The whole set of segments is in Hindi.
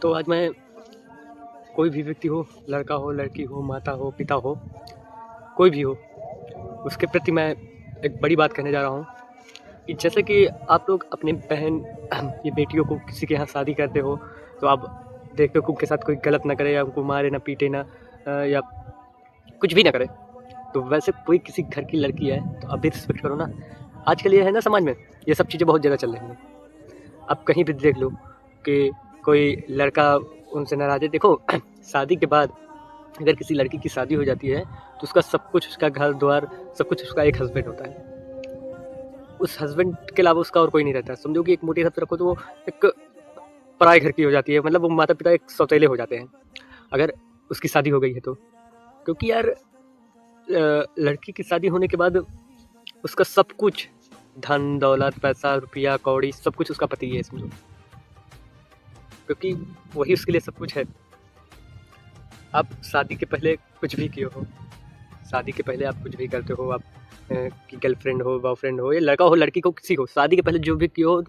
तो आज मैं कोई भी व्यक्ति हो, लड़का हो, लड़की हो, माता हो, पिता हो, कोई भी हो, उसके प्रति मैं एक बड़ी बात कहने जा रहा हूँ कि जैसे कि आप लोग अपनी बहन या बेटियों को किसी के यहाँ शादी करते हो, तो आप देखते हो कि उनके साथ कोई गलत ना करे या उनको मारे ना पीटे ना या कुछ भी ना करे। तो वैसे कोई किसी घर की लड़की है तो आप भी रिस्पेक्ट करो ना। आजकल ये है ना, समाज में ये सब चीज़ें बहुत ज़्यादा चल रही हैं। आप कहीं भी देख लो कि कोई लड़का उनसे नाराज़ है। देखो शादी के बाद अगर किसी लड़की की शादी हो जाती है तो उसका सब कुछ, उसका घर द्वार सब कुछ उसका एक हस्बैंड होता है। उस हस्बैंड के अलावा उसका और कोई नहीं रहता। समझो कि एक मोटे हिसाब से रखो तो वो एक पराए घर की हो जाती है, मतलब वो माता पिता एक सौतेले हो जाते हैं अगर उसकी शादी हो गई है तो। क्योंकि यार लड़की की शादी होने के बाद उसका सब कुछ, धन दौलत पैसा रुपया कौड़ी, सब कुछ उसका पति है समझो, क्योंकि वही उसके लिए सब कुछ है। आप शादी के पहले कुछ भी किए हो, शादी के पहले आप कुछ भी करते हो, आप की गर्लफ्रेंड हो, बॉयफ्रेंड हो, या लड़का हो लड़की को, किसी को शादी के पहले जो भी किए हो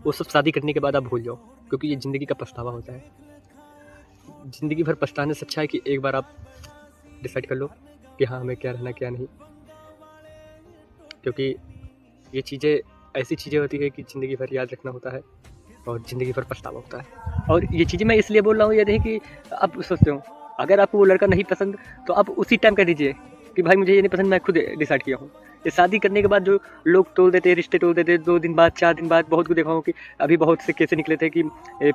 वो सब शादी करने के बाद आप भूल जाओ, क्योंकि ये ज़िंदगी का पछतावा होता है। ज़िंदगी भर पछताने से अच्छा है कि एक बार आप डिसाइड कर लो कि हाँ हमें क्या रहना क्या नहीं। क्योंकि ये चीज़ें ऐसी चीज़ें होती है कि ज़िंदगी भर याद रखना होता है और ज़िंदगी भर पछतावा होता है। और ये चीज़ें मैं इसलिए बोल रहा हूँ, ये नहीं कि आप सोचते हो अगर आपको वो लड़का नहीं पसंद तो आप उसी टाइम कह दीजिए कि भाई मुझे ये नहीं पसंद, मैं खुद डिसाइड किया हूँ। ये शादी करने के बाद जो लोग तोड़ देते हैं, रिश्ते तोड़ देते हैं, 2 दिन बाद 4 दिन बाद, बहुत को देखा हूँ कि अभी बहुत से केसेस निकले थे कि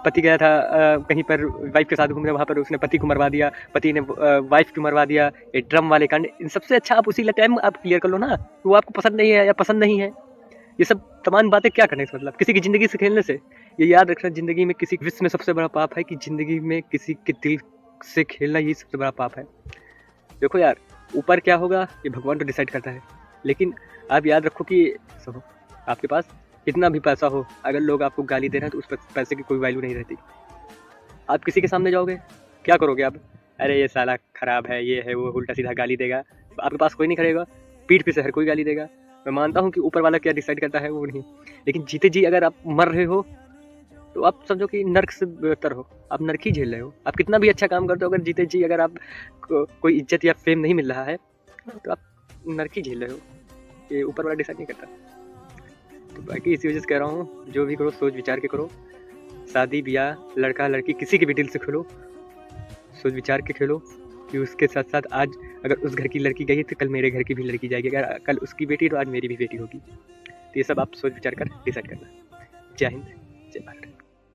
पति गया था कहीं पर वाइफ के साथ घूमने, वहाँ पर उसने पति को मरवा दिया, पति ने वाइफ को मरवा दिया। ये ड्रम वाले कांड, इन सबसे अच्छा आप उसी टाइम आप क्लियर कर लो ना, वो आपको पसंद नहीं है या पसंद नहीं है। ये सब तमाम बातें क्या करने से मतलब, किसी की ज़िंदगी से खेलने से। ये याद रखना, ज़िंदगी में किसी विश्व में सबसे बड़ा पाप है कि ज़िंदगी में किसी के दिल से खेलना, ये सबसे बड़ा पाप है। देखो यार, ऊपर क्या होगा ये भगवान तो डिसाइड करता है, लेकिन आप याद रखो कि सब आपके पास कितना भी पैसा हो, अगर लोग आपको गाली दे रहे हैं तो उस पैसे की कोई वैल्यू नहीं रहती। आप किसी के सामने जाओगे क्या करोगे आप? अरे ये साला खराब है, ये है, वो उल्टा सीधा गाली देगा। आपके पास कोई नहीं खड़ेगा, पीठ पीछे हर कोई गाली देगा। मैं मानता हूँ कि ऊपर वाला क्या डिसाइड करता है वो नहीं, लेकिन जीते जी अगर आप मर रहे हो तो आप समझो कि नर्क से बेहतर हो, आप नर्क ही झेल रहे हो। आप कितना भी अच्छा काम करते हो, अगर जीते जी अगर आप कोई इज्जत या फेम नहीं मिल रहा है तो आप नर्क ही झेल रहे हो। ये ऊपर वाला डिसाइड नहीं करता। तो बाकी इसी वजह से कह रहा हूँ, जो भी करो सोच विचार के करो। शादी ब्याह लड़का लड़की किसी के भी दिल से खेलो, सोच विचार के खेलो कि उसके साथ साथ आज अगर उस घर की लड़की गई तो कल मेरे घर की भी लड़की जाएगी, अगर कल उसकी बेटी तो आज मेरी भी बेटी होगी। तो ये सब आप सोच विचार कर डिसाइड करना। जय हिंद, जय भारत।